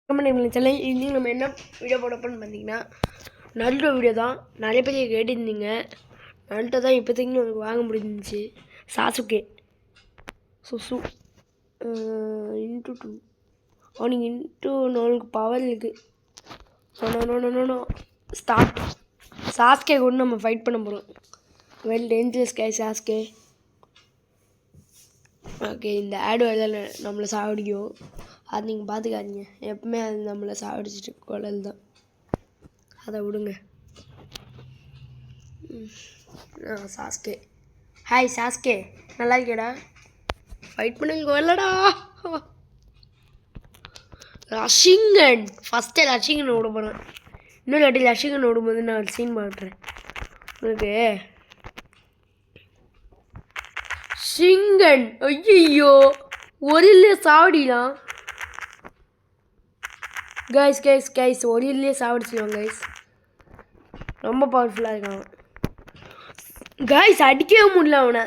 இன்னைக்கு நம்ம என்ன வீடியோ போட போறோம்னு பார்த்தீங்கன்னா நருட்டோ வீடியோ தான். நிறைய பேர் கேட்டிருந்தீங்க. நருட்டோ தான் இப்போதைக்கு உங்களுக்கு வாங்க முடிஞ்சிச்சு. சாசுகே சுசு இன்ட்டு 2 அவனுக்கு இன்ட்டு 4 பவர் இருக்குது. No start. சாஸ்கே கூட நம்ம ஃபைட் பண்ண போகிறோம். Well dangerous guy Sasuke. Okay, இந்த ஆடு வேலை நம்மளை சாவடிக்கும். அது நீங்கள் பார்த்துக்காதீங்க. எப்பவுமே அது நம்மளை சாவடிச்சிட்டு குழல் தான். அதை விடுங்க. சாஸ்கே, ஹாய் சாஸ்கே, நல்லா இருக்கேடா. ஃபைட் பண்ணுங்க வரலடா. ரஷிங்கன் ஃபஸ்ட்டே ரஷிங்கன் விட போகிறேன். இன்னொரு வாட்டி ரஷிங்கன் விடும்போது நான் ஒரு சீன் பண்ணுறேன் உங்களுக்கு. ஷிங்கன் ஐயோ ஒரு இல்லை சாவடிலாம். கைஸ் ஒரு இல்லையே சாவடிச்சிடுவான் கைஸ். ரொம்ப பவர்ஃபுல்லாக இருக்கான் கைஸ். அடிக்கவே முடியல அவனை.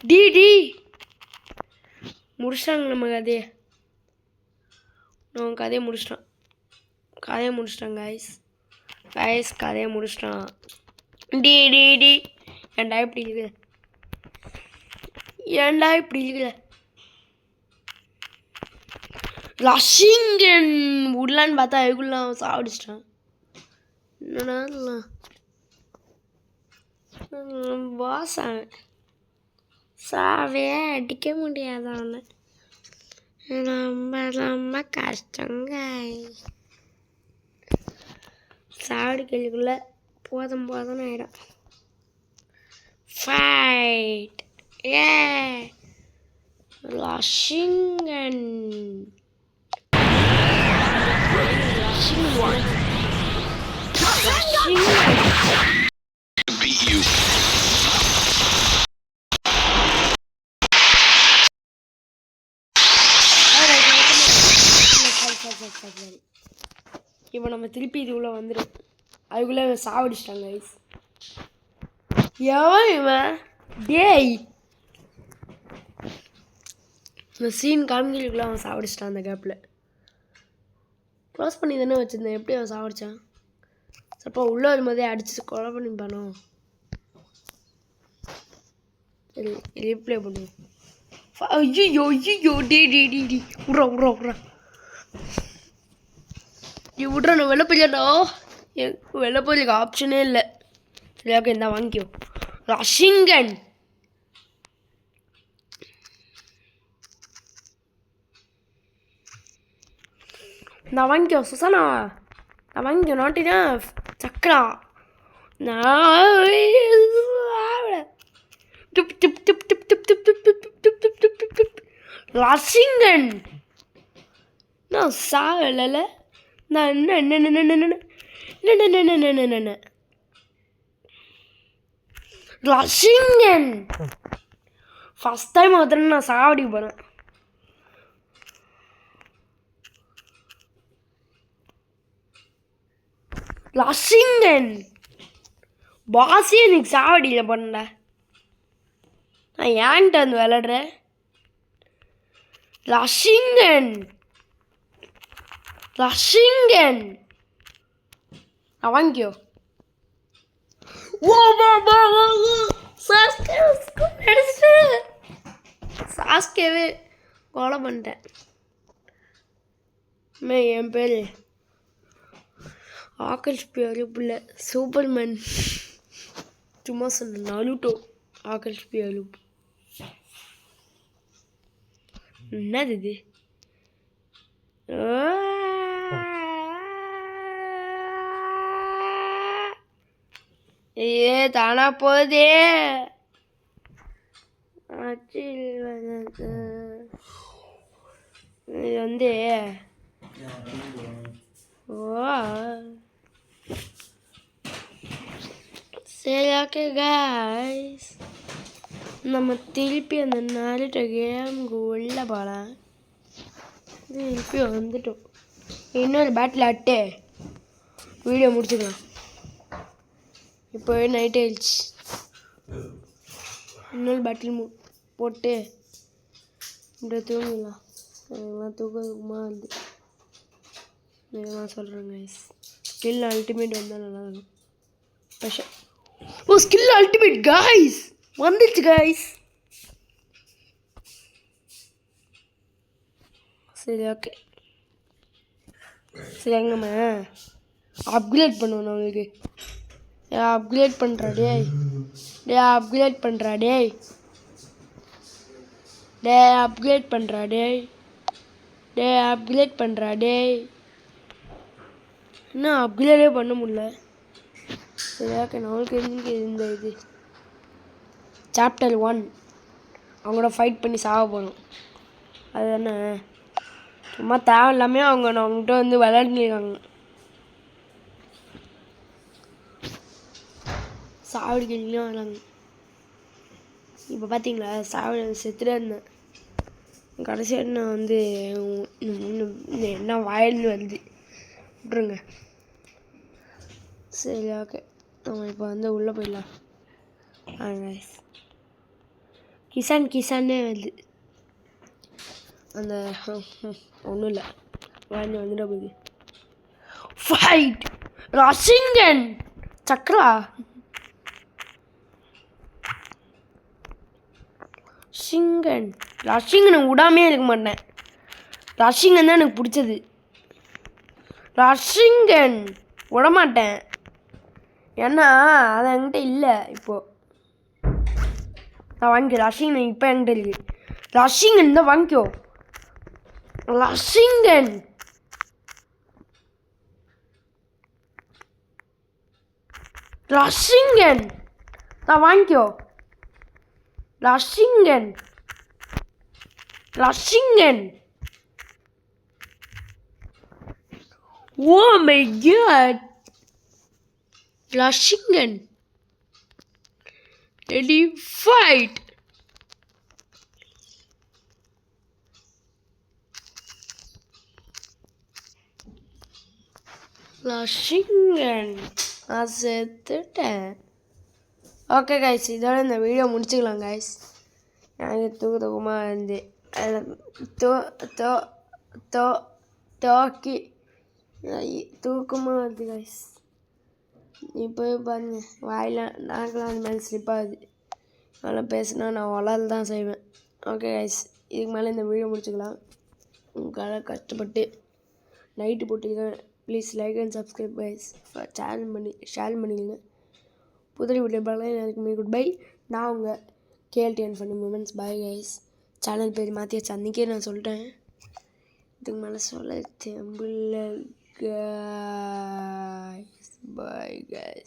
டி முடிச்சிட்டாங்க நம்ம கதையை. நான் கதையை முடிச்சிட்டான் கதையை முடிச்சிட்டான். டி ஏன்டா இப்படி இருக்குது ரஷிங்கன் விடலான்னு பார்த்தா அதுக்குள்ள அவன் சாவடிச்சிட்டான். என்னடா வாசன் சாவே அடிக்க முடியாத அவனை. ரொம்ப கஷ்டங்க. சாவடிக்கிறதுக்குள்ள போதும் ஆயிடும். ஃபைட் ரஷிங்கன். இப்போ நம்ம திருப்பி இதுக்குள்ளே வந்துடும். அதுக்குள்ளே சாவடிச்சிட்டாங்க கைஸ். எவன் இவன்? டேய், இந்த சீன் காமிக்கிறதுக்குள்ள அவன் சாவடிச்சிட்டான். அந்த கேப்பில் க்ளோஸ் பண்ணி தானே வச்சுருந்தேன். எப்படி அவன் சாவடிச்சான்? சப்போ உள்ளே வரும்போதே அடிச்சு கொலை பண்ணிப்பானோ? சரி ரீப்ளே பண்ணுவோம். ஐயோ டி விட்றா நீ விட்ற. நான் வெளில போயிடா. வெளில போயிருக்க ஆப்ஷனே இல்லை. சரி ஓகே, இந்த வாங்கிக்கோ ரஷிங்கன். நான் வாங்கிக்கோ சுசானா. நான் வாங்கிக்கோ நாட்டினா சக்கரா. ரஷிங்கன் நான் சாவல. நான் என்ன ரஷிங்கன் ஃபஸ்ட் டைம் ஒருத்தர் நான் சாவடி போகிறேன். ரஷிங்கன் பாஸே எனக்கு சாவடியில் பண்ணல. நான் ஏன்ட்டு வந்து விளையாடுறேன். ரஷிங்கன் நான் வாங்கிக்கோ. சாஸ்கேவே கொலை பண்ணிட்டேன். என் பேர் ஆக்கல்ஸ் பியலுப்புல சூப்பர்மேன். சும்மா சொன்ன நருட்டோ ஆக்கல்ஸ் பியலுப்பு. என்னது இது? தானா போதே. இது வந்து சரி ஓகே கைஸ், நம்ம திருப்பி அந்த நருட்டோ கேமுக்கு உள்ள போகலாம். திருப்பி வந்துட்டோம். இன்னொரு பேட்டில் ஆட்டு வீடியோ முடிச்சுக்கலாம். இப்போவே நைட் ஆயிடுச்சு. இன்னொரு பேட்டில் போட்டு இப்படி தூங்கலாம். அதெல்லாம் தூக்கமா வந்து நான் சொல்கிறேன் கைஸ். ஸ்கில் அல்டிமேட் வந்தால் நல்லா இருக்கும். ஸ்பெஷல் ஸ்கில் அல்டிமேட் கைஸ் வந்துச்சு கைஸ். சரி ஓகே. சரி எங்கம்மா அப்கிரேட் பண்ணுவோம் நான் உங்களுக்கு. அப்கிரேட் பண்ணுறா டேய். அப்கிரேட் பண்ணுறா டேய். அப்கிரேட் பண்ணுறா டேய். அப்கிரேட் பண்ணுறா டேய். இன்னும் அப்கிரேடே பண்ண முடியல. சரி ஓகே. நம்மளுக்கு இந்த இது சாப்டர் 1 அவங்களோட ஃபைட் பண்ணி சாக போகணும். அது என்ன சும்மா தேவையில்லாமே அவங்ககிட்ட வந்து விளையாண்டுருக்காங்க. சாவடிக்கலாம் வராங்க. இப்போ பார்த்தீங்களா செத்துட்டே இருந்தேன். கடைசியாக நான் வந்து என்ன வாயில்னு வருது விட்ருங்க. சரி ஓகே. நம்ம இப்போ வந்து உள்ளே போயிடலாம். கிசானே வருது. அந்த ஒன்றும் இல்லை வந்துட போகுது. ஃபைட் ரஷிங்கன் சக்ரா ரஷிங்கனை விடாமே இருக்க மாட்டேன். ரஷிங்கன் தான் எனக்கு பிடிச்சது. ரஷிங்கன் விடமாட்டேன். ஏன்னா அது என்கிட்ட இல்லை. இப்போது நான் வாங்கிக்கோ. ரஷிங்கன் இப்போ என்கிட்ட இருக்குது. ரஷிங்கன் தான் வாங்கிக்கோ. ரஷிங்கன் நான் வாங்கிக்கோ. ரஷிங்கன் Oh my god! Rashington. Ready, fight! Rashington. நான் செத்துட்டேன். ஓகே கைஸ், இதோட இந்த வீடியோ முடிச்சுக்கலாம் கைஸ். எனக்கு தூக்கமாக இருந்து தோக்கி தூக்கமாக வருது கைஸ். இப்போ பாருங்க வாயில் நாக்கெலாம் அந்த மாதிரி ஸ்லிப்பாகுது. அதெல்லாம் பேசுனா நான் வளர்ந்து தான் செய்வேன். ஓகே கைஸ், இதுக்கு மேலே இந்த வீடியோ முடிச்சுக்கலாம். உங்களுக்காக கஷ்டப்பட்டு நைட்டு போட்டுக்கிறேன். Please like and subscribe guys. Share பண்ணிடுங்க. புதிய வீடியோ பார்க்கலாம். எனக்கு குட் பை. நான் உங்கள் KLTN funny moments. Bye guys. Channel பேர் மாற்றியாச்சு. அன்றைக்கே நான் சொல்லிட்டேன். இதுக்கு மேலே சொல்ல தெம்பில்ல guys. Bye guys.